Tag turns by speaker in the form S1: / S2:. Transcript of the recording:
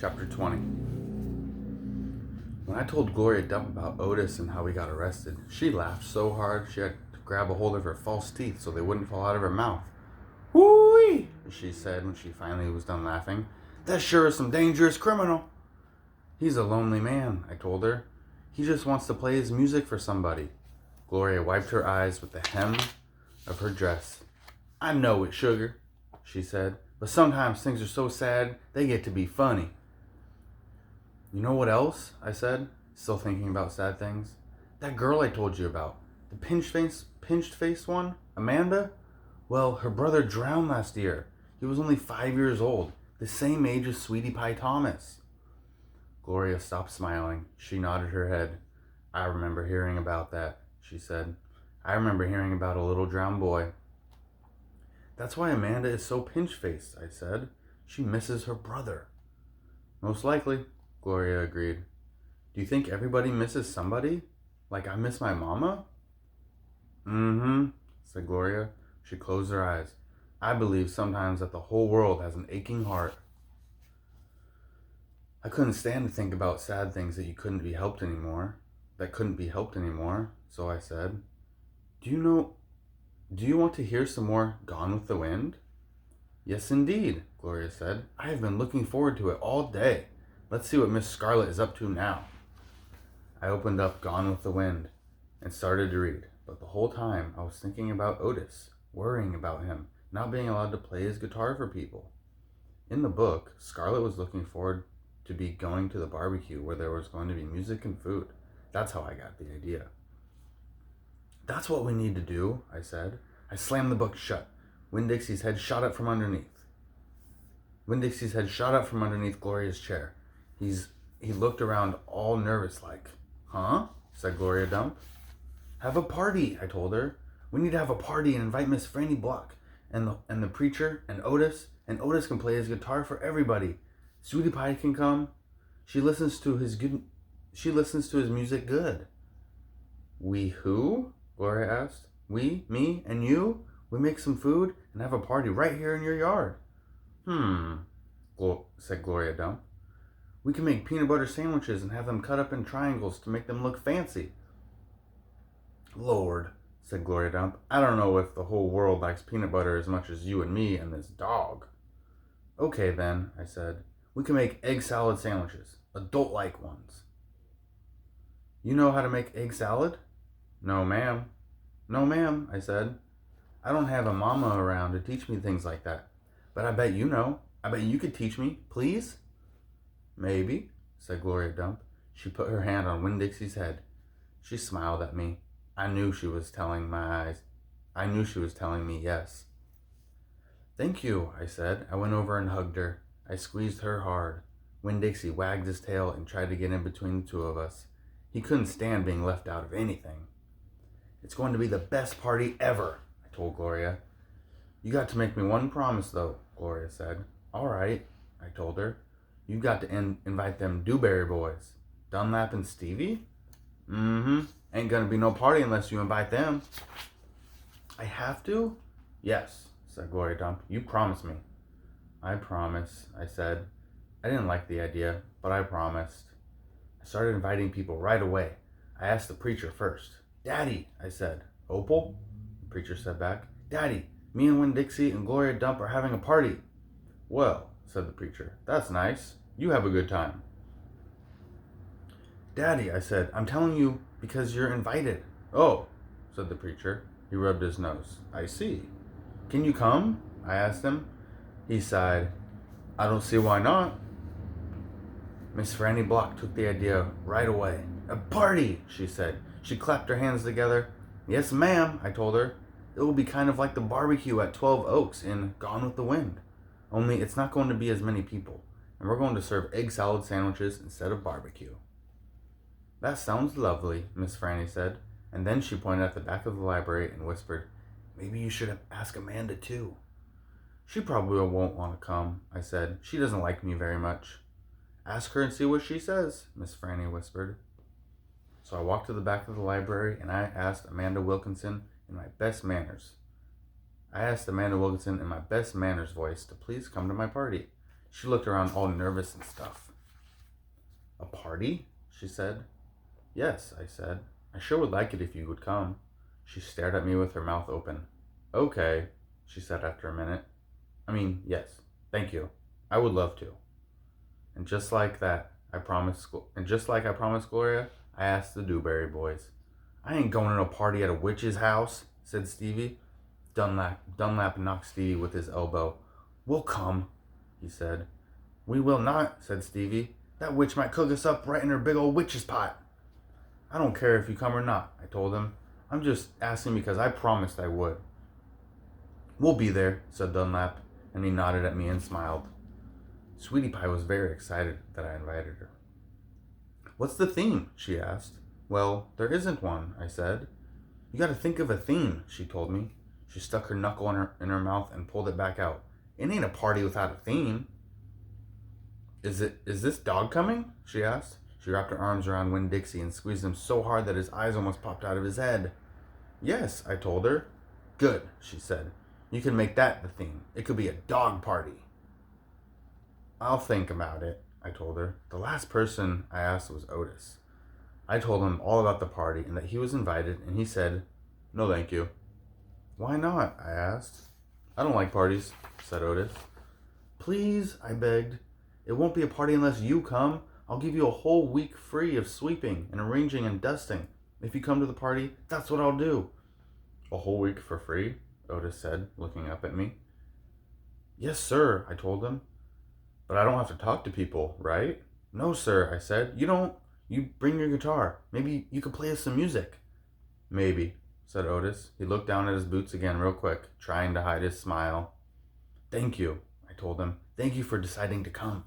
S1: Chapter 20. When I told Gloria Dump about Otis and how we got arrested, she laughed so hard she had to grab a hold of her false teeth so they wouldn't fall out of her mouth. "Whoo-wee!" she said when she finally was done laughing. "That sure is some dangerous criminal." "He's a lonely man," I told her. "He just wants to play his music for somebody." Gloria wiped her eyes with the hem of her dress. "I know it, sugar," she said, "but sometimes things are so sad they get to be funny." "You know what else?" I said, still thinking about sad things. "That girl I told you about. The pinched face one? Amanda? Well, her brother drowned last year. He was only 5 years old, the same age as Sweetie Pie Thomas." Gloria stopped smiling. She nodded her head. "I remember hearing about that," she said. "I remember hearing about a little drowned boy." "That's why Amanda is so pinch-faced," I said. "She misses her brother." "Most likely," Gloria agreed. "Do you think everybody misses somebody? Like I miss my mama?" "Mm-hmm," said Gloria. She closed her eyes. "I believe sometimes that the whole world has an aching heart." I couldn't stand to think about sad things that couldn't be helped anymore. So I said, Do you want to hear some more Gone with the Wind?" "Yes, indeed," Gloria said. "I have been looking forward to it all day. Let's see what Miss Scarlet is up to now." I opened up Gone with the Wind and started to read, but the whole time I was thinking about Otis, worrying about him, not being allowed to play his guitar for people. In the book, Scarlet was looking forward to be going to the barbecue where there was going to be music and food. That's how I got the idea. "That's what we need to do," I said. I slammed the book shut. Winn-Dixie's head shot up from underneath Gloria's chair. He looked around all nervous like. "Huh?" said Gloria Dump. "Have a party," I told her. "We need to have a party and invite Miss Franny Block and the preacher and Otis can play his guitar for everybody. Sweetie Pie can come. She listens to his music good." "We who?" Gloria asked. "We, me, and you? We make some food and have a party right here in your yard." Said Gloria Dump. "We can make peanut butter sandwiches and have them cut up in triangles to make them look fancy." "Lord," said Gloria Dump, "I don't know if the whole world likes peanut butter as much as you and me and this dog." "Okay then," I said. "We can make egg salad sandwiches, adult-like ones." "You know how to make egg salad?" "No, ma'am." "No, ma'am," I said. "I don't have a mama around to teach me things like that. But I bet you know. I bet you could teach me, please." "Maybe," said Gloria Dump. She put her hand on Winn-Dixie's head. She smiled at me. I knew she was telling me yes. "Thank you," I said. I went over and hugged her. I squeezed her hard. Winn-Dixie wagged his tail and tried to get in between the two of us. He couldn't stand being left out of anything. "It's going to be the best party ever," I told Gloria. "You got to make me one promise, though," Gloria said. "All right," I told her. "You've got to invite them Dewberry boys. Dunlap and Stevie?" "Mm-hmm. Ain't gonna be no party unless you invite them." "I have to?" "Yes," said Gloria Dump. "You promise me." "I promise," I said. I didn't like the idea, but I promised. I started inviting people right away. I asked the preacher first. "Daddy," I said. "Opal?" The preacher said back. "Daddy, me and Winn-Dixie and Gloria Dump are having a party." "Well," said the preacher, "that's nice. You have a good time." "Daddy," I said, "I'm telling you because you're invited." "Oh," said the preacher. He rubbed his nose. "I see. Can you come?" I asked him. He sighed. "I don't see why not." Miss Franny Block took the idea right away. "A party," she said. She clapped her hands together. "Yes, ma'am," I told her. "It will be kind of like the barbecue at 12 Oaks in Gone with the Wind. Only it's not going to be as many people, and we're going to serve egg salad sandwiches instead of barbecue." "That sounds lovely," Miss Franny said, and then she pointed at the back of the library and whispered, "Maybe you should ask Amanda too." "She probably won't want to come," I said. "She doesn't like me very much." "Ask her and see what she says," Miss Franny whispered. So I walked to the back of the library and I asked Amanda Wilkinson in my best manners voice to please come to my party. She looked around all nervous and stuff. A party? She said. Yes, I said. I sure would like it if you would come. She stared at me with her mouth open. Okay, she said after a minute. Yes, thank you. I would love to. And just like that, just like I promised Gloria, I asked the Dewberry boys. I ain't going to a party at a witch's house, said Stevie. Dunlap knocked Stevie with his elbow. We'll come, he said. We will not, said Stevie. That witch might cook us up right in her big old witch's pot. I don't care if you come or not, I told him. I'm just asking because I promised I would. We'll be there, said Dunlap, and he nodded at me and smiled. Sweetie Pie was very excited that I invited her. What's the theme? She asked. Well, there isn't one, I said. You gotta think of a theme, she told me. She stuck her knuckle in her mouth and pulled it back out. It ain't a party without a theme. Is this dog coming? She asked. She wrapped her arms around Winn-Dixie and squeezed him so hard that his eyes almost popped out of his head. Yes, I told her. Good, she said. You can make that the theme. It could be a dog party. I'll think about it, I told her. The last person I asked was Otis. I told him all about the party and that he was invited, and he said, no thank you. Why not? I asked. I don't like parties, said Otis. Please, I begged. It won't be a party unless you come. I'll give you a whole week free of sweeping and arranging and dusting. If you come to the party, that's what I'll do. A whole week for free? Otis said, looking up at me. Yes, sir, I told him. But I don't have to talk to people, right? No, sir, I said. You don't. You bring your guitar. Maybe you could play us some music. Maybe, said Otis. He looked down at his boots again real quick, trying to hide his smile. Thank you, I told him. Thank you for deciding to come.